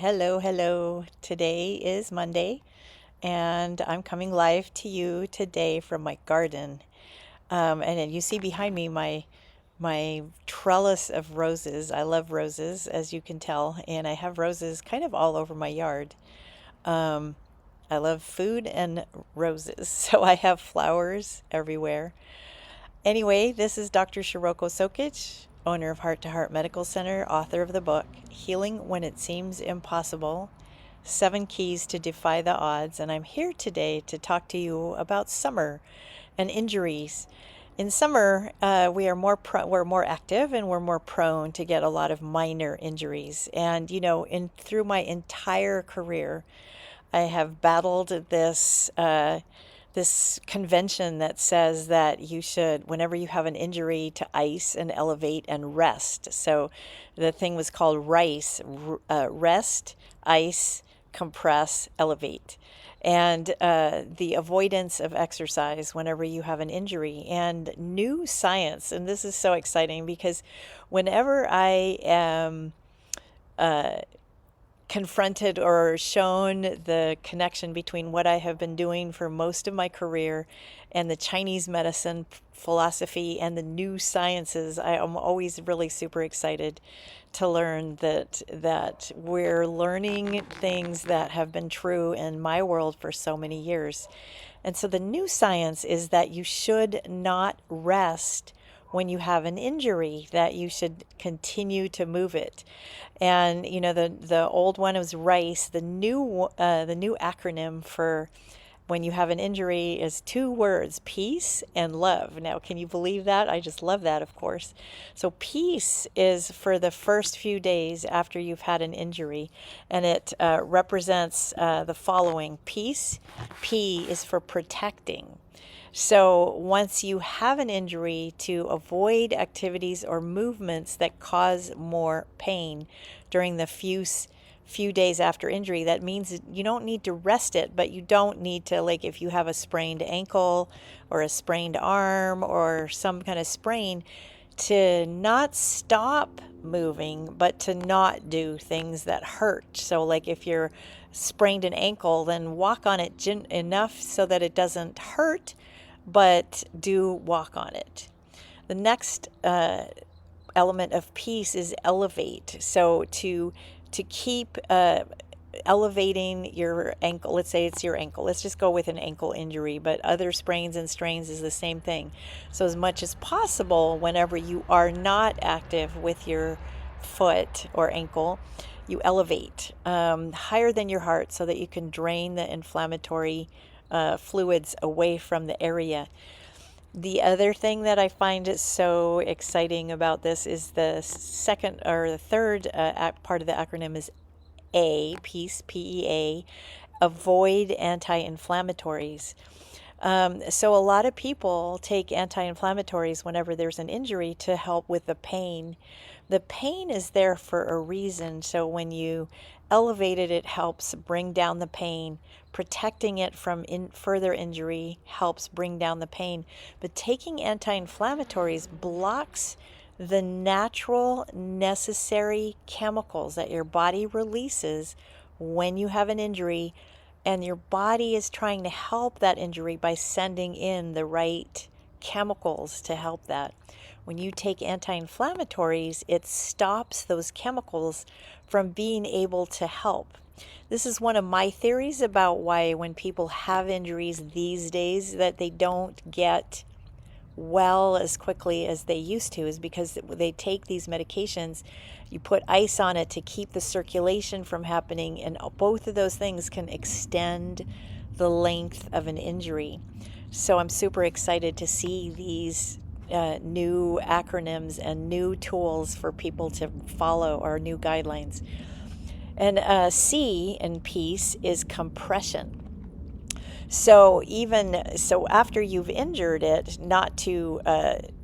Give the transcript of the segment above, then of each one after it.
Hello, hello. Today is Monday, and I'm coming live to you today from my garden. And then you see behind me my trellis of roses. I love roses, as you can tell, and I have roses kind of all over my yard. Um, I love food and roses, so I have flowers everywhere. Anyway, this is Dr. Shiroko Sokitch, owner of Heart to Heart Medical Center, author of the book Healing When It Seems Impossible: 7 Keys to Defy the Odds. And I'm here today to talk to you about summer and injuries. In summer, we're more active and we're more prone to get a lot of minor injuries. And in through my entire career, I have battled this convention that says that you should, whenever you have an injury, to ice and elevate and rest. So the thing was called RICE: rest, ice, compress, elevate. And the avoidance of exercise whenever you have an injury. And new science, and this is so exciting because whenever I am confronted or shown the connection between what I have been doing for most of my career and the Chinese medicine philosophy and the new sciences, I am always really super excited to learn that we're learning things that have been true in my world for so many years. And so the new science is that you should not rest when you have an injury, that you should continue to move it. And the old one was RICE. The new acronym for when you have an injury is 2 words: peace and love. Now, can you believe that? I just love that, of course. So peace is for the first few days after you've had an injury, and it represents the following. Peace, P is for protecting. So once you have an injury, to avoid activities or movements that cause more pain during the few days after injury. That means you don't need to rest it, but you don't need to, like if you have a sprained ankle or a sprained arm or some kind of sprain, to not stop moving, but to not do things that hurt. So like if you're sprained an ankle, then walk on it enough so that it doesn't hurt, but do walk on it. The next element of peace is elevate. So to keep elevating your ankle, let's say it's your ankle. Let's just go with an ankle injury, but other sprains and strains is the same thing. So as much as possible, whenever you are not active with your foot or ankle, you elevate higher than your heart so that you can drain the inflammatory fluids away from the area. The other thing that I find is so exciting about this is the second or the third part of the acronym is A, peace, PEA, avoid anti-inflammatories. So a lot of people take anti-inflammatories whenever there's an injury to help with the pain. The pain is there for a reason. So when you elevate it, it helps bring down the pain. Protecting it from further injury helps bring down the pain. But taking anti-inflammatories blocks the natural, necessary chemicals that your body releases when you have an injury, and your body is trying to help that injury by sending in the right chemicals to help that. When you take anti-inflammatories, it stops those chemicals from being able to help. This is one of my theories about why when people have injuries these days that they don't get well as quickly as they used to, is because they take these medications. You put ice on it to keep the circulation from happening, and both of those things can extend the length of an injury. So I'm super excited to see these new acronyms and new tools for people to follow, or new guidelines. And C in peace is compression. So after you've injured it, not to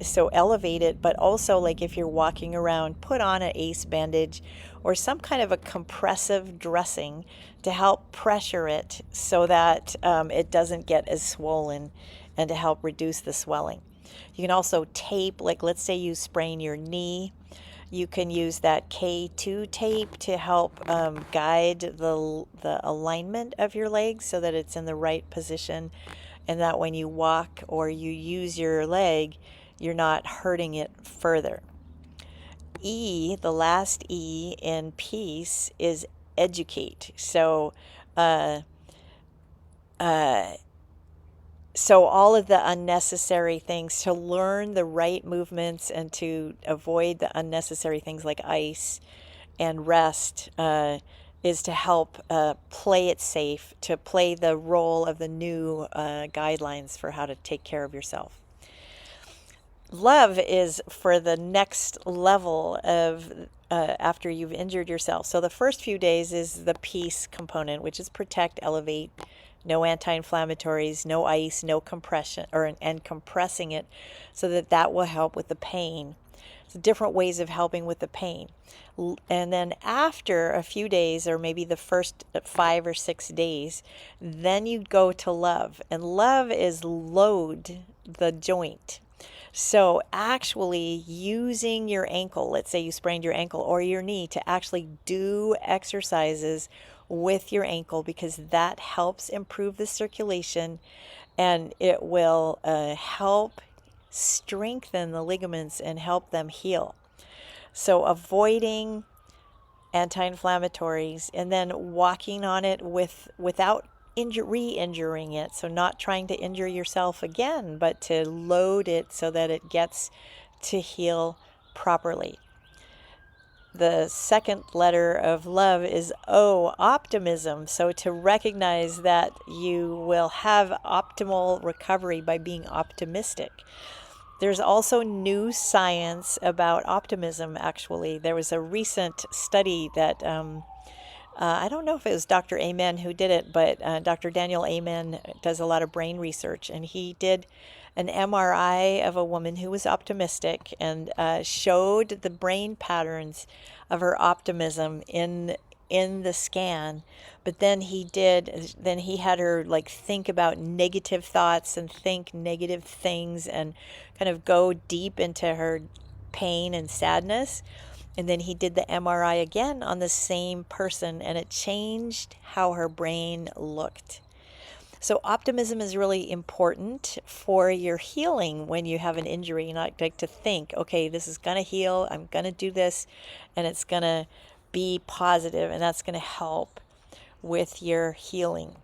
so elevate it, but also like if you're walking around, put on an ACE bandage or some kind of a compressive dressing to help pressure it so that it doesn't get as swollen, and to help reduce the swelling. You can also tape, like let's say you sprain your knee. You can use that K2 tape to help guide the alignment of your legs so that it's in the right position, and that when you walk or you use your leg, you're not hurting it further. E, the last E in peace, is educate. Uh, uh, so all of the unnecessary things, to learn the right movements and to avoid the unnecessary things like ice and rest, is to help play it safe, to play the role of the new guidelines for how to take care of yourself. Love is for the next level of after you've injured yourself. So the first few days is the peace component, which is protect, elevate, no anti-inflammatories, no ice, no compression, and compressing it so that that will help with the pain. So different ways of helping with the pain. And then after a few days, or maybe the first 5 or 6 days, then you go to love. And love is load the joint. So actually using your ankle, let's say you sprained your ankle or your knee, to actually do exercises with your ankle, because that helps improve the circulation, and it will help strengthen the ligaments and help them heal. So avoiding anti-inflammatories and then walking on it without re-injuring it. So not trying to injure yourself again, but to load it so that it gets to heal properly. The second letter of love is O, optimism. So to recognize that you will have optimal recovery by being optimistic. There's also new science about optimism, actually. There was a recent study that, I don't know if it was Dr. Amen who did it, but Dr. Daniel Amen does a lot of brain research, and he did an MRI of a woman who was optimistic and showed the brain patterns of her optimism in the scan. But then he had her like think about negative thoughts and think negative things and kind of go deep into her pain and sadness. And then he did the MRI again on the same person, and it changed how her brain looked. So optimism is really important for your healing when you have an injury. Not like to think, okay, this is going to heal, I'm going to do this, and it's going to be positive, and that's going to help with your healing.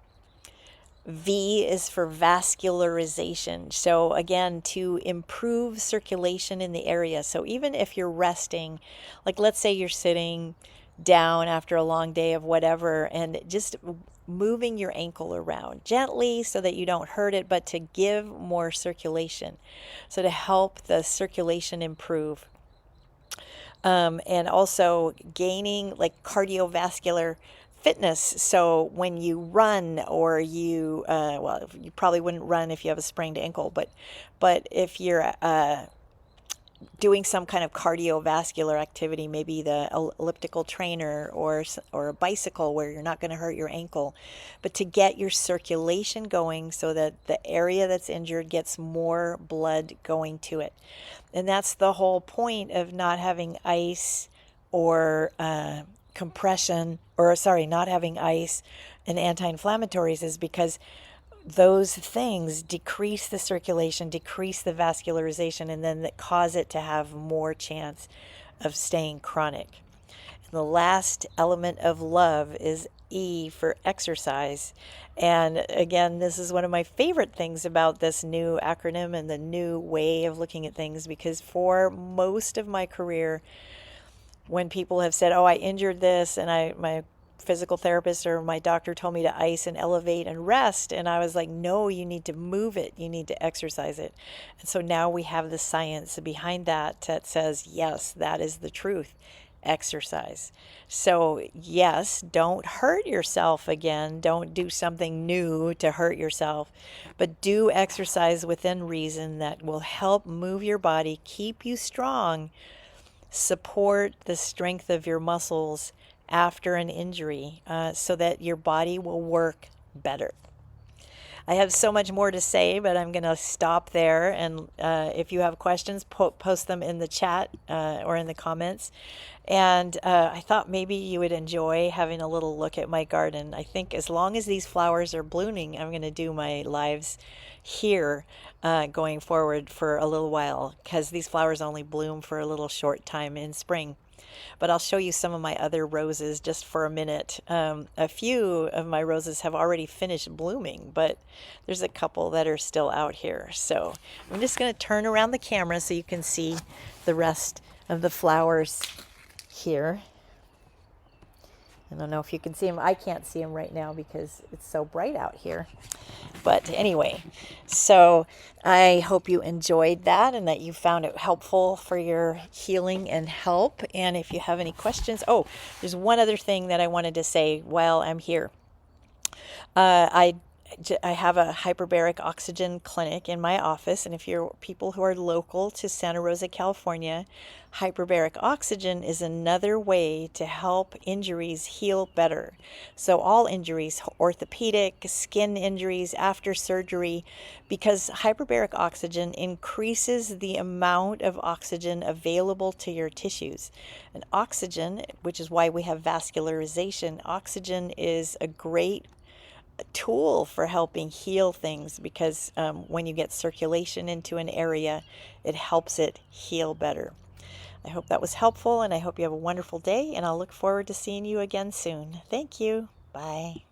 V is for vascularization. So again, to improve circulation in the area. So even if you're resting, like let's say you're sitting down after a long day of whatever, and just moving your ankle around gently so that you don't hurt it, but to give more circulation. So to help the circulation improve. And also gaining like cardiovascular fitness. So when you run, or you you probably wouldn't run if you have a sprained ankle, but if you're doing some kind of cardiovascular activity, maybe the elliptical trainer or a bicycle, where you're not going to hurt your ankle, but to get your circulation going so that the area that's injured gets more blood going to it. And that's the whole point of not having ice or compression, or sorry, not having ice and anti-inflammatories, is because those things decrease the circulation, decrease the vascularization, and then that cause it to have more chance of staying chronic. And the last element of love is E, for exercise. And again, this is one of my favorite things about this new acronym and the new way of looking at things, because for most of my career, when people have said, oh, I injured this, and my physical therapist or my doctor told me to ice and elevate and rest, and I was like, no, you need to move it, you need to exercise it. And so now we have the science behind that says, yes, that is the truth. Exercise. So yes, don't hurt yourself again, don't do something new to hurt yourself, but do exercise within reason that will help move your body, keep you strong, support the strength of your muscles after an injury, so that your body will work better. I have so much more to say, but I'm going to stop there. And if you have questions, post them in the chat or in the comments. And I thought maybe you would enjoy having a little look at my garden. I think as long as these flowers are blooming, I'm going to do my lives here going forward for a little while, because these flowers only bloom for a little short time in spring. But I'll show you some of my other roses just for a minute. A few of my roses have already finished blooming, but there's a couple that are still out here. So I'm just going to turn around the camera so you can see the rest of the flowers here. I don't know if you can see them. I can't see them right now because it's so bright out here. But anyway, so I hope you enjoyed that and that you found it helpful for your healing and help. And if you have any questions, oh, there's one other thing that I wanted to say while I'm here. I have a hyperbaric oxygen clinic in my office, and if you're people who are local to Santa Rosa, California, hyperbaric oxygen is another way to help injuries heal better. So all injuries, orthopedic, skin injuries after surgery, because hyperbaric oxygen increases the amount of oxygen available to your tissues. And oxygen, which is why we have vascularization, oxygen is a great tool for helping heal things, because when you get circulation into an area, it helps it heal better. I hope that was helpful, and I hope you have a wonderful day, and I'll look forward to seeing you again soon. Thank you. Bye.